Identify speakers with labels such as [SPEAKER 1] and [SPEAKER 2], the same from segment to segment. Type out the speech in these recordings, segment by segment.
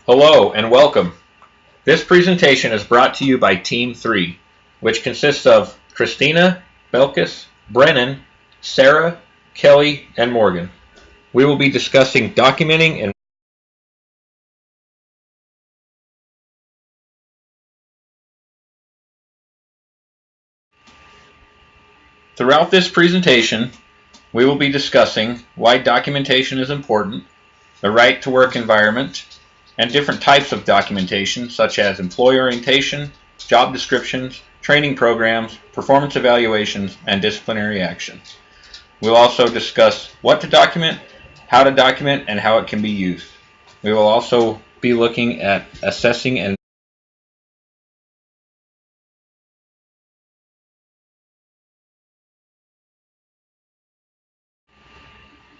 [SPEAKER 1] Hello and welcome. This presentation is brought to you by Team 3, which consists of Christina, Belkis, Brennan, Sarah, Kelly, and Morgan. We will be discussing documenting and throughout this presentation, we will be discussing why documentation is important, the right to work environment, and different types of documentation such as employee orientation, job descriptions, training programs, performance evaluations, and disciplinary action. We'll also discuss what to document, and how it can be used. We will also be looking at assessing and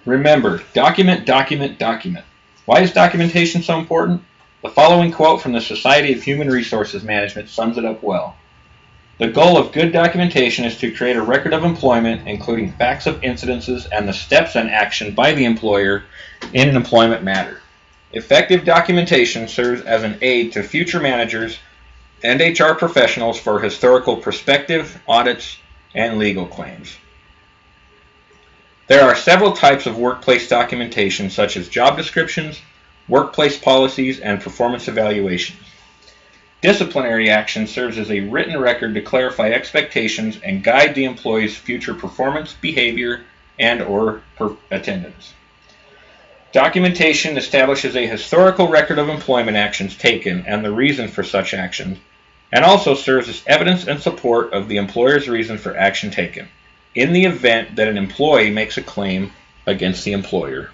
[SPEAKER 1] remember, document, document, document. Why is documentation so important? The following quote from the Society of Human Resources Management sums it up well. The goal of good documentation is to create a record of employment, including facts of incidences and the steps and action by the employer in an employment matter. Effective documentation serves as an aid to future managers and HR professionals for historical perspective, audits, and legal claims. There are several types of workplace documentation, such as job descriptions, workplace policies, and performance evaluations. Disciplinary action serves as a written record to clarify expectations and guide the employee's future performance, behavior, and/or attendance. Documentation establishes a historical record of employment actions taken and the reason for such actions, and also serves as evidence and support of the employer's reason for action taken, in the event that an employee makes a claim against the employer.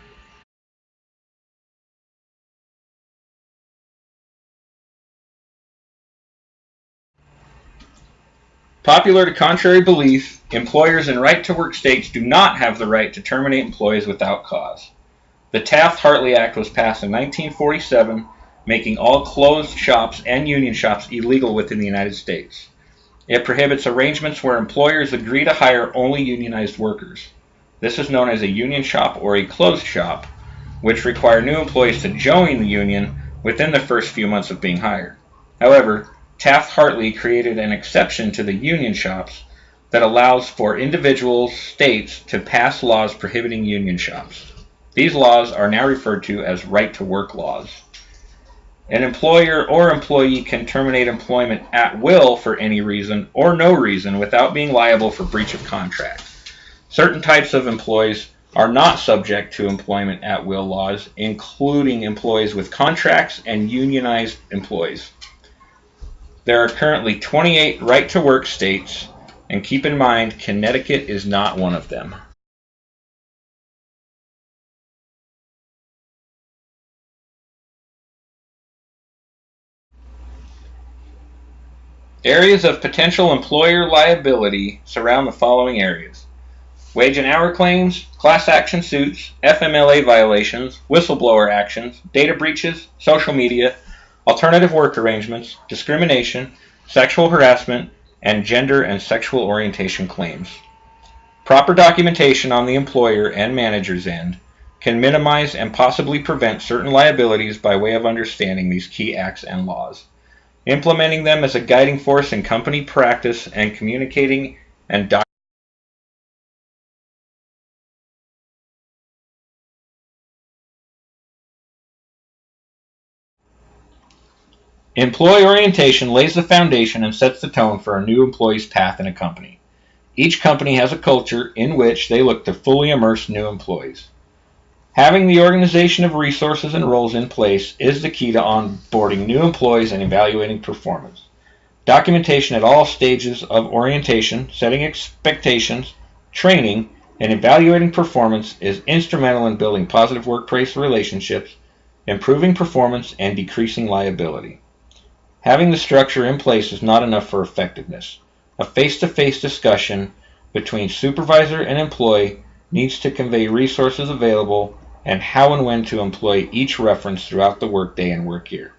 [SPEAKER 1] Popular to contrary belief, employers in right-to-work states do not have the right to terminate employees without cause. The Taft-Hartley Act was passed in 1947, making all closed shops and union shops illegal within the United States. It prohibits arrangements where employers agree to hire only unionized workers. This is known as a union shop or a closed shop, which require new employees to join the union within the first few months of being hired. However, Taft-Hartley created an exception to the union shops that allows for individual states to pass laws prohibiting union shops. These laws are now referred to as right-to-work laws. An employer or employee can terminate employment at will for any reason or no reason without being liable for breach of contract. Certain types of employees are not subject to employment at will laws, including employees with contracts and unionized employees. There are currently 28 right-to-work states, and keep in mind, Connecticut is not one of them. Areas of potential employer liability surround the following areas: wage and hour claims, class action suits, FMLA violations, whistleblower actions, data breaches, social media, alternative work arrangements, discrimination, sexual harassment, and gender and sexual orientation claims. Proper documentation on the employer and manager's end can minimize and possibly prevent certain liabilities by way of understanding these key acts and laws, implementing them as a guiding force in company practice, and communicating and documenting. Employee orientation lays the foundation and sets the tone for a new employee's path in a company. Each company has a culture in which they look to fully immerse new employees. Having the organization of resources and roles in place is the key to onboarding new employees and evaluating performance. Documentation at all stages of orientation, setting expectations, training, and evaluating performance is instrumental in building positive workplace relationships, improving performance, and decreasing liability. Having the structure in place is not enough for effectiveness. A face-to-face discussion between supervisor and employee needs to convey resources available and how and when to employ each reference throughout the workday and work year.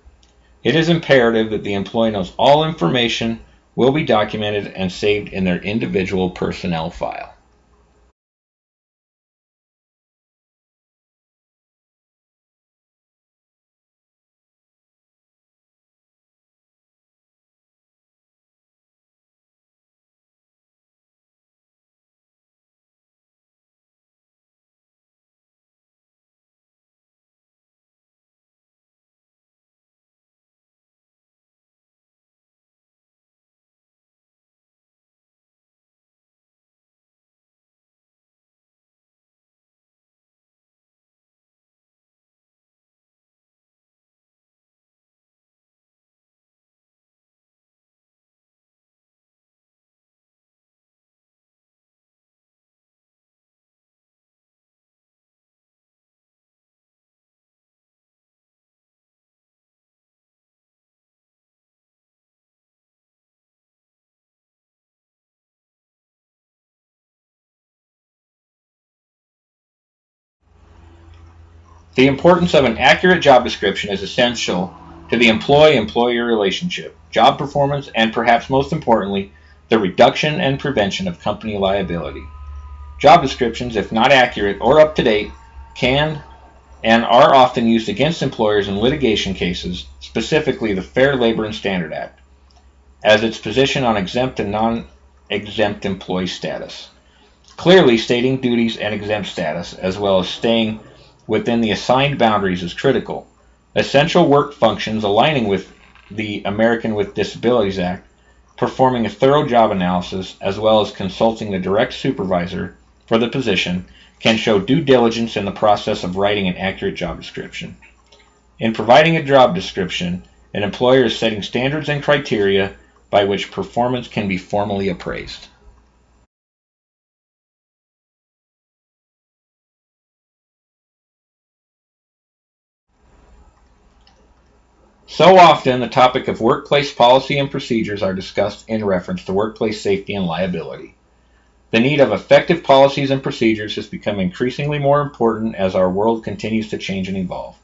[SPEAKER 1] It is imperative that the employee knows all information will be documented and saved in their individual personnel file. The importance of an accurate job description is essential to the employee-employer relationship, job performance, and perhaps most importantly, the reduction and prevention of company liability. Job descriptions, if not accurate or up to date, can and are often used against employers in litigation cases, specifically the Fair Labor and Standard Act, as its position on exempt and non-exempt employee status. Clearly stating duties and exempt status, as well as staying within the assigned boundaries, is critical. Essential work functions aligning with the American with Disabilities Act, performing a thorough job analysis, as well as consulting the direct supervisor for the position, can show due diligence in the process of writing an accurate job description. In providing a job description, an employer is setting standards and criteria by which performance can be formally appraised. So often, the topic of workplace policy and procedures are discussed in reference to workplace safety and liability. The need of effective policies and procedures has become increasingly more important as our world continues to change and evolve.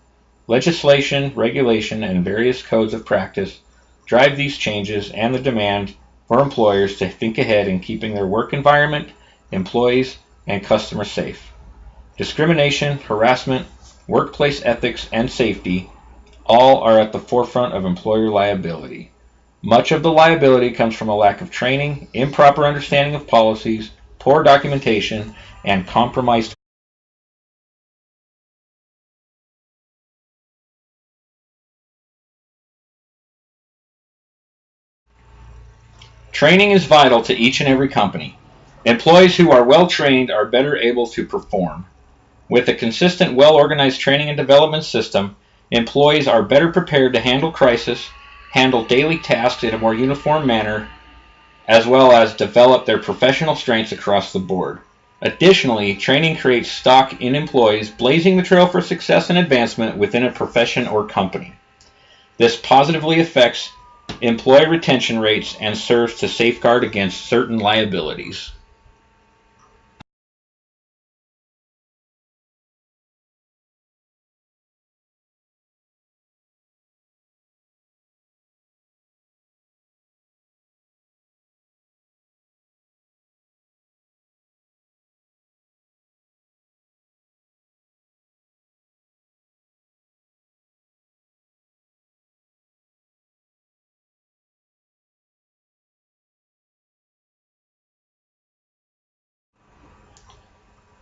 [SPEAKER 1] Legislation, regulation, and various codes of practice drive these changes and the demand for employers to think ahead in keeping their work environment, employees, and customers safe. Discrimination, harassment, workplace ethics, and safety all are at the forefront of employer liability. Much of the liability comes from a lack of training, improper understanding of policies, poor documentation, and compromised. Training is vital to each and every company. Employees who are well trained are better able to perform. With a consistent, well-organized training and development system, employees are better prepared to handle crisis, handle daily tasks in a more uniform manner, as well as develop their professional strengths across the board. Additionally, training creates stock in employees, blazing the trail for success and advancement within a profession or company. This positively affects employee retention rates and serves to safeguard against certain liabilities.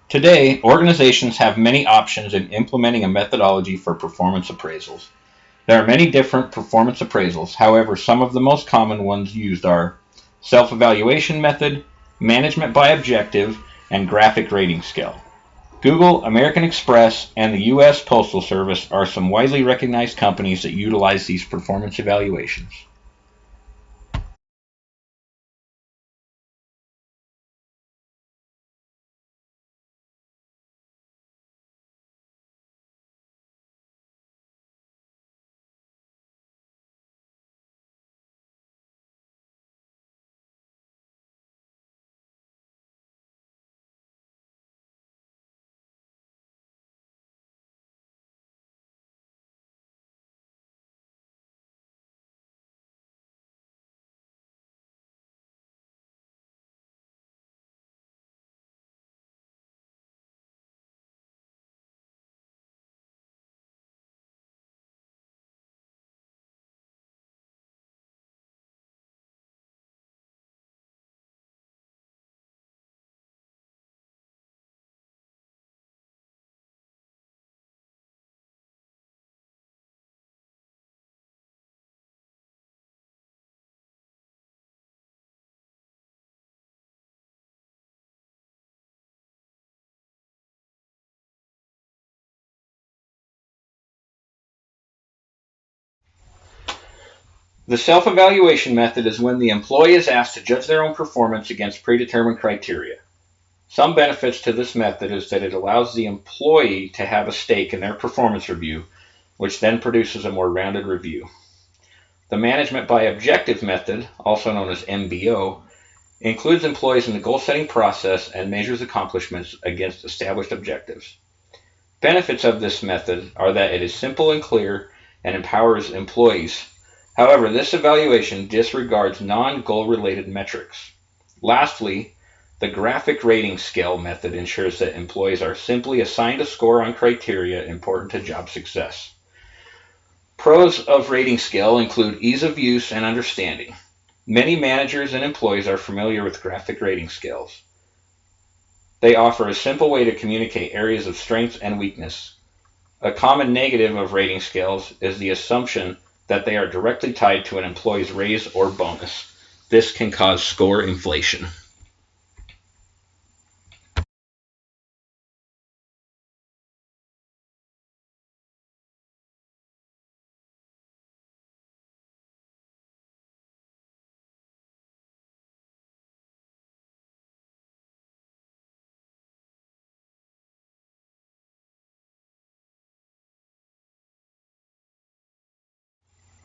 [SPEAKER 1] Today, organizations have many options in implementing a methodology for performance appraisals. There are many different performance appraisals. However, some of the most common ones used are self-evaluation method, management by objective, and graphic rating scale. Google, American Express, and the U.S. Postal Service are some widely recognized companies that utilize these performance evaluations. The self-evaluation method is when the employee is asked to judge their own performance against predetermined criteria. Some benefits to this method is that it allows the employee to have a stake in their performance review, which then produces a more rounded review. The management by objective method, also known as MBO, includes employees in the goal-setting process and measures accomplishments against established objectives. Benefits of this method are that it is simple and clear and empowers employees. However, this evaluation disregards non-goal related metrics. Lastly, the graphic rating scale method ensures that employees are simply assigned a score on criteria important to job success. Pros of rating scale include ease of use and understanding. Many managers and employees are familiar with graphic rating scales. They offer a simple way to communicate areas of strength and weakness. A common negative of rating scales is the assumption that they are directly tied to an employee's raise or bonus. This can cause score inflation.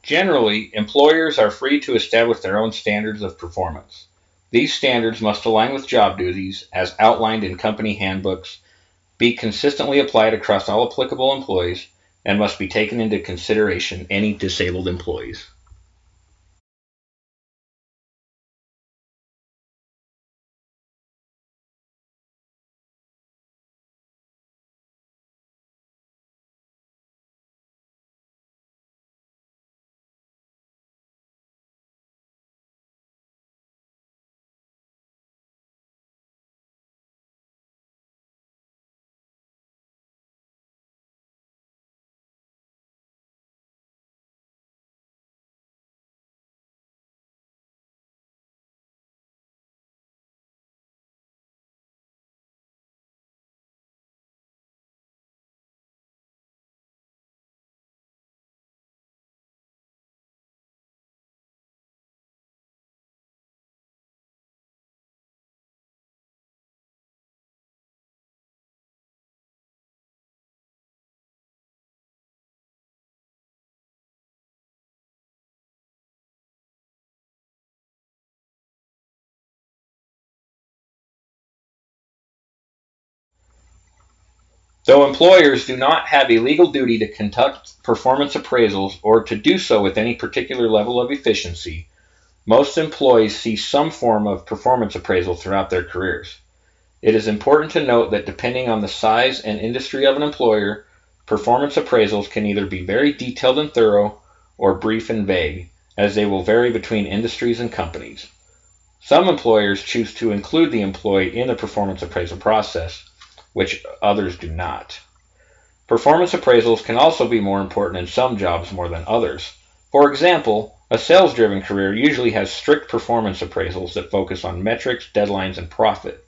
[SPEAKER 1] Generally, employers are free to establish their own standards of performance. These standards must align with job duties as outlined in company handbooks, be consistently applied across all applicable employees, and must be taken into consideration any disabled employees. Though employers do not have a legal duty to conduct performance appraisals or to do so with any particular level of efficiency, most employees see some form of performance appraisal throughout their careers. It is important to note that depending on the size and industry of an employer, performance appraisals can either be very detailed and thorough or brief and vague, as they will vary between industries and companies. Some employers choose to include the employee in the performance appraisal process, which others do not. Performance appraisals can also be more important in some jobs more than others. For example, a sales driven career usually has strict performance appraisals that focus on metrics, deadlines, and profit.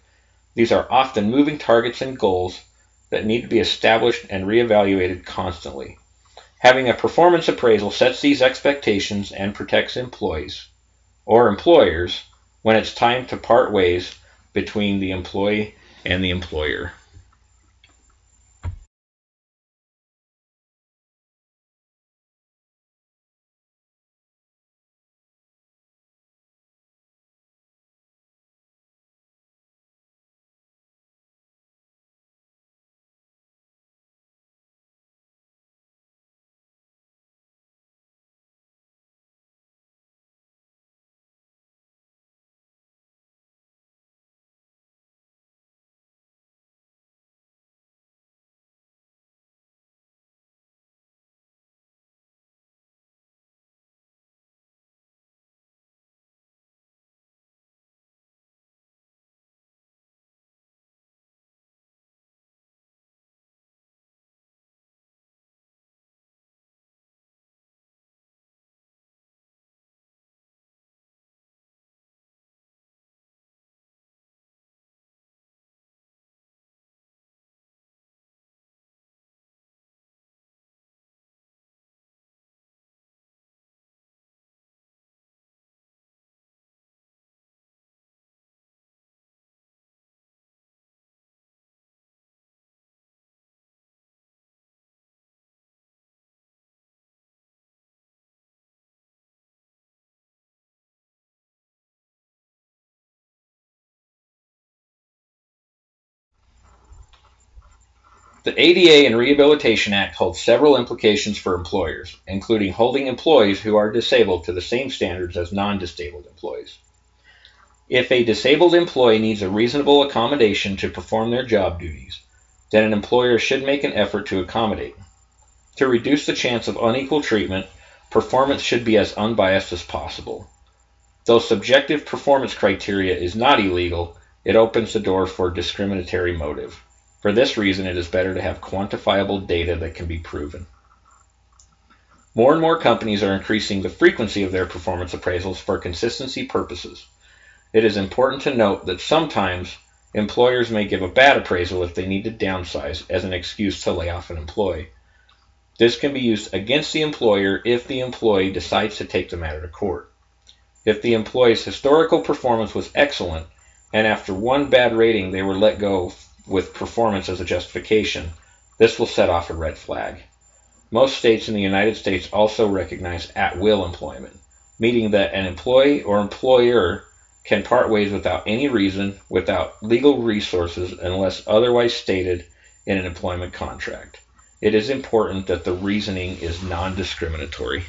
[SPEAKER 1] These are often moving targets and goals that need to be established and reevaluated constantly. Having a performance appraisal sets these expectations and protects employees or employers when it's time to part ways between the employee and the employer. The ADA and Rehabilitation Act holds several implications for employers, including holding employees who are disabled to the same standards as non-disabled employees. If a disabled employee needs a reasonable accommodation to perform their job duties, then an employer should make an effort to accommodate. To reduce the chance of unequal treatment, performance should be as unbiased as possible. Though subjective performance criteria is not illegal, it opens the door for discriminatory motive. For this reason, it is better to have quantifiable data that can be proven. More and more companies are increasing the frequency of their performance appraisals for consistency purposes. It is important to note that sometimes employers may give a bad appraisal if they need to downsize as an excuse to lay off an employee. This can be used against the employer if the employee decides to take the matter to court. If the employee's historical performance was excellent, and after one bad rating they were let go with performance as a justification, this will set off a red flag. Most states in the United States also recognize at-will employment, meaning that an employee or employer can part ways without any reason, without legal resources, unless otherwise stated in an employment contract. It is important that the reasoning is non-discriminatory.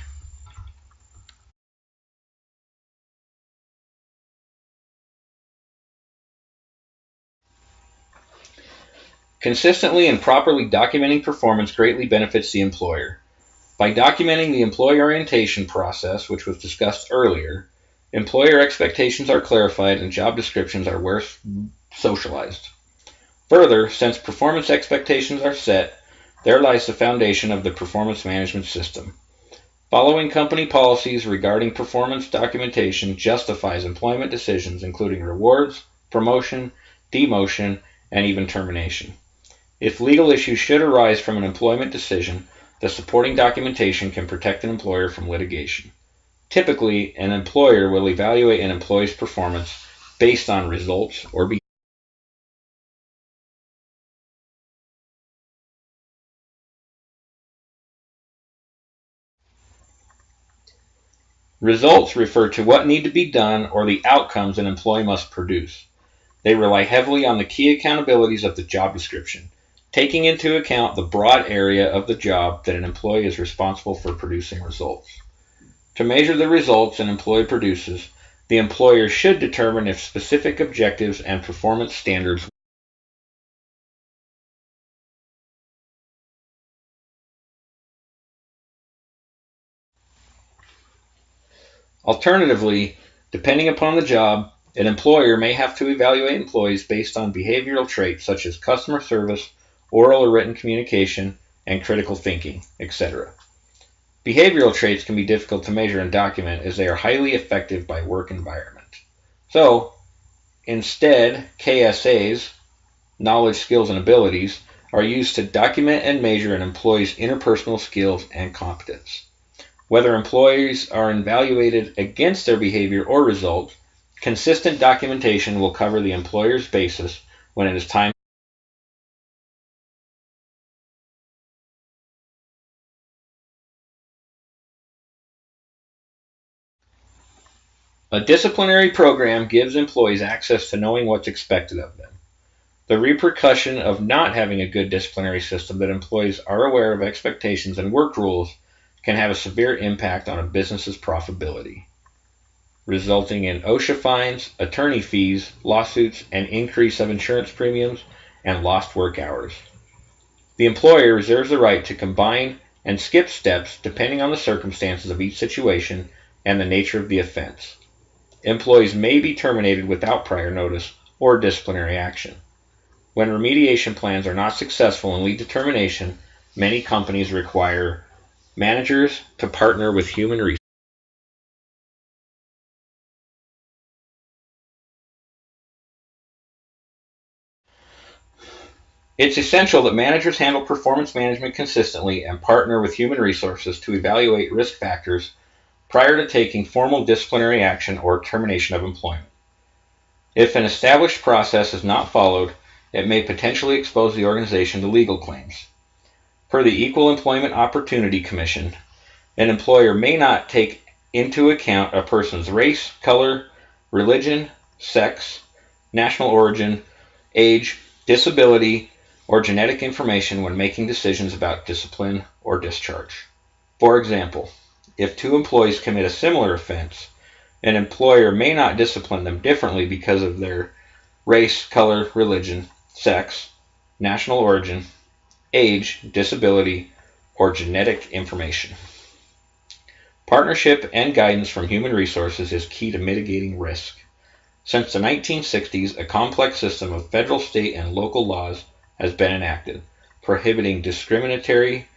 [SPEAKER 1] Consistently and properly documenting performance greatly benefits the employer. By documenting the employee orientation process, which was discussed earlier, employer expectations are clarified and job descriptions are worth socialized. Further, since performance expectations are set, there lies the foundation of the performance management system. Following company policies regarding performance documentation justifies employment decisions including rewards, promotion, demotion, and even termination. If legal issues should arise from an employment decision, the supporting documentation can protect an employer from litigation. Typically, an employer will evaluate an employee's performance based on results or behavior. Results refer to what need to be done or the outcomes an employee must produce. They rely heavily on the key accountabilities of the job description, taking into account the broad area of the job that an employee is responsible for producing results. To measure the results an employee produces, the employer should determine if specific objectives and performance standards. Alternatively, depending upon the job, an employer may have to evaluate employees based on behavioral traits such as customer service, oral or written communication, and critical thinking, etc. Behavioral traits can be difficult to measure and document as they are highly affected by work environment. So, instead, KSAs, knowledge, skills, and abilities, are used to document and measure an employee's interpersonal skills and competence. Whether employees are evaluated against their behavior or results, consistent documentation will cover the employer's basis when it is time. A disciplinary program gives employees access to knowing what's expected of them. The repercussion of not having a good disciplinary system that employees are aware of expectations and work rules can have a severe impact on a business's profitability, resulting in OSHA fines, attorney fees, lawsuits, an increase of insurance premiums, and lost work hours. The employer reserves the right to combine and skip steps depending on the circumstances of each situation and the nature of the offense. Employees may be terminated without prior notice or disciplinary action. When remediation plans are not successful and lead to termination, many companies require managers to partner with human resources. It's essential that managers handle performance management consistently and partner with human resources to evaluate risk factors prior to taking formal disciplinary action or termination of employment. If an established process is not followed, it may potentially expose the organization to legal claims. Per the Equal Employment Opportunity Commission, an employer may not take into account a person's race, color, religion, sex, national origin, age, disability, or genetic information when making decisions about discipline or discharge. For example, if two employees commit a similar offense, an employer may not discipline them differently because of their race, color, religion, sex, national origin, age, disability, or genetic information. Partnership and guidance from human resources is key to mitigating risk. Since the 1960s, a complex system of federal, state, and local laws has been enacted, prohibiting discriminatory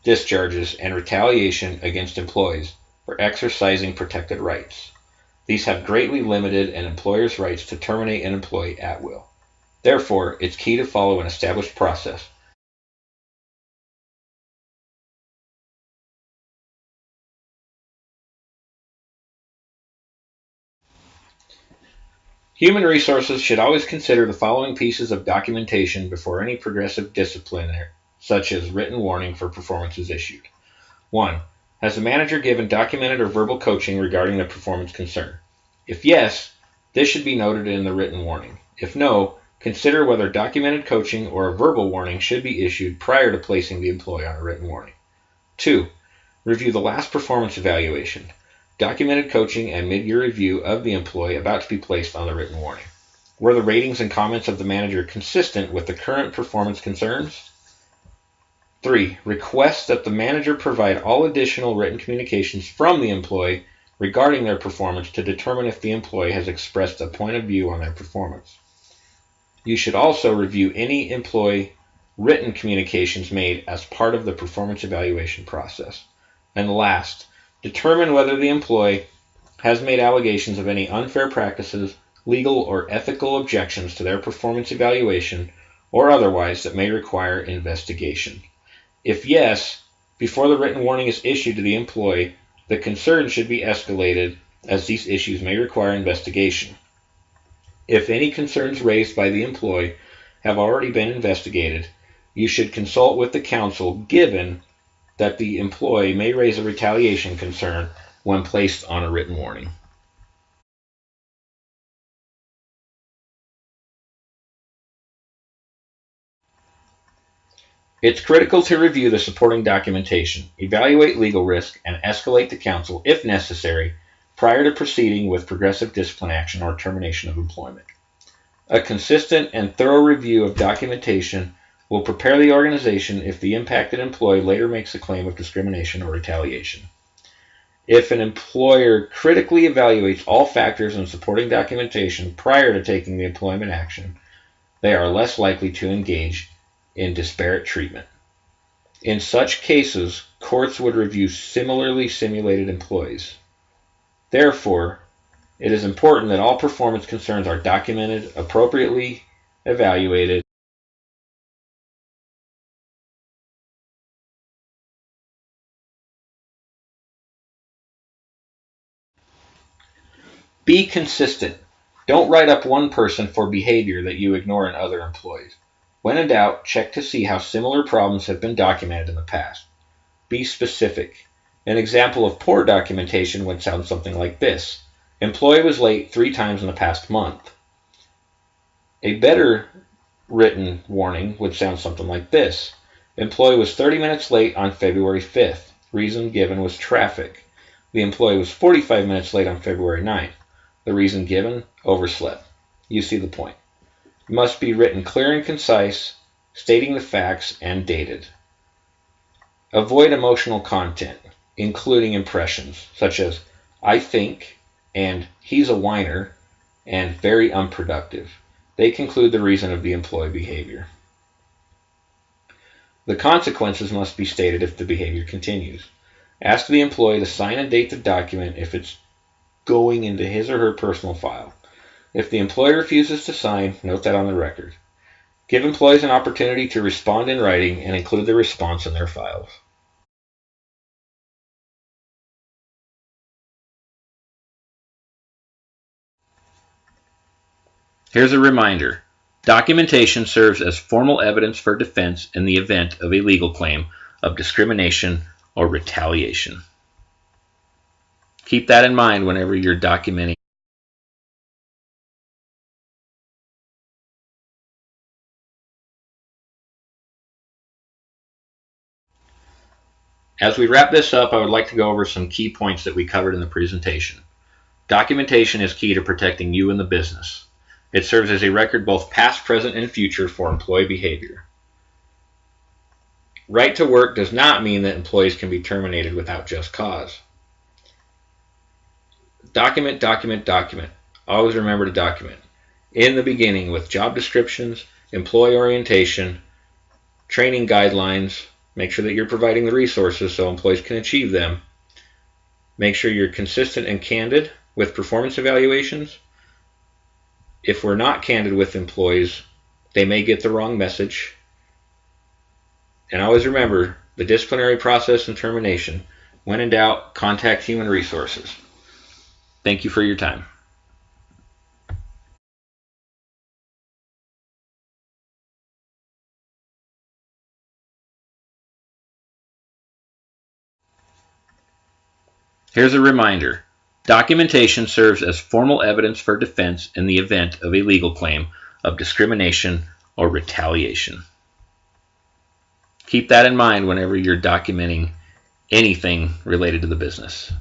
[SPEAKER 1] discharges and retaliation against employees for exercising protected rights. These have greatly limited an employer's rights to terminate an employee at will. Therefore, it's key to follow an established process. Human resources should always consider the following pieces of documentation before any progressive discipline, such as written warning for performance, is issued. 1. Has the manager given documented or verbal coaching regarding the performance concern? If yes, this should be noted in the written warning. If no, consider whether documented coaching or a verbal warning should be issued prior to placing the employee on a written warning. 2. Review the last performance evaluation, documented coaching, and mid-year review of the employee about to be placed on the written warning. Were the ratings and comments of the manager consistent with the current performance concerns? 3. Request that the manager provide all additional written communications from the employee regarding their performance to determine if the employee has expressed a point of view on their performance. You should also review any employee written communications made as part of the performance evaluation process. And last, determine whether the employee has made allegations of any unfair practices, legal or ethical objections to their performance evaluation, or otherwise that may require investigation. If yes, before the written warning is issued to the employee, the concern should be escalated as these issues may require investigation. If any concerns raised by the employee have already been investigated, you should consult with the counsel given that the employee may raise a retaliation concern when placed on a written warning. It's critical to review the supporting documentation, evaluate legal risk, and escalate to counsel if necessary prior to proceeding with progressive discipline action or termination of employment. A consistent and thorough review of documentation will prepare the organization if the impacted employee later makes a claim of discrimination or retaliation. If an employer critically evaluates all factors in supporting documentation prior to taking the employment action, they are less likely to engage in disparate treatment. In such cases, courts would review similarly simulated employees. Therefore, it is important that all performance concerns are documented, appropriately evaluated, be consistent. Don't write up one person for behavior that you ignore in other employees. When in doubt, check to see how similar problems have been documented in the past. Be specific. An example of poor documentation would sound something like this. Employee was late 3 times in the past month. A better written warning would sound something like this. Employee was 30 minutes late on February 5th. Reason given was traffic. The employee was 45 minutes late on February 9th. The reason given, overslept. You see the point. It must be written clear and concise, stating the facts, and dated. Avoid emotional content, including impressions, such as, I think, and he's a whiner, and very unproductive. They conclude the reason of the employee behavior. The consequences must be stated if the behavior continues. Ask the employee to sign and date the document if it's going into his or her personal file. If the employee refuses to sign, note that on the record. Give employees an opportunity to respond in writing and include the response in their files. Here's a reminder. Documentation serves as formal evidence for defense in the event of a legal claim of discrimination or retaliation. Keep that in mind whenever you're documenting As we wrap this up, I would like to go over some key points that we covered in the presentation. Documentation is key to protecting you and the business. It serves as a record both past, present, and future for employee behavior. Right to work does not mean that employees can be terminated without just cause. Document, document, document. Always remember to document. In the beginning with job descriptions, employee orientation, training guidelines. Make sure that you're providing the resources so employees can achieve them. Make sure you're consistent and candid with performance evaluations. If we're not candid with employees, they may get the wrong message. And always remember the disciplinary process and termination. When in doubt, contact human resources. Thank you for your time. Here's a reminder. Documentation serves as formal evidence for defense in the event of a legal claim of discrimination or retaliation. Keep that in mind whenever you're documenting anything related to the business.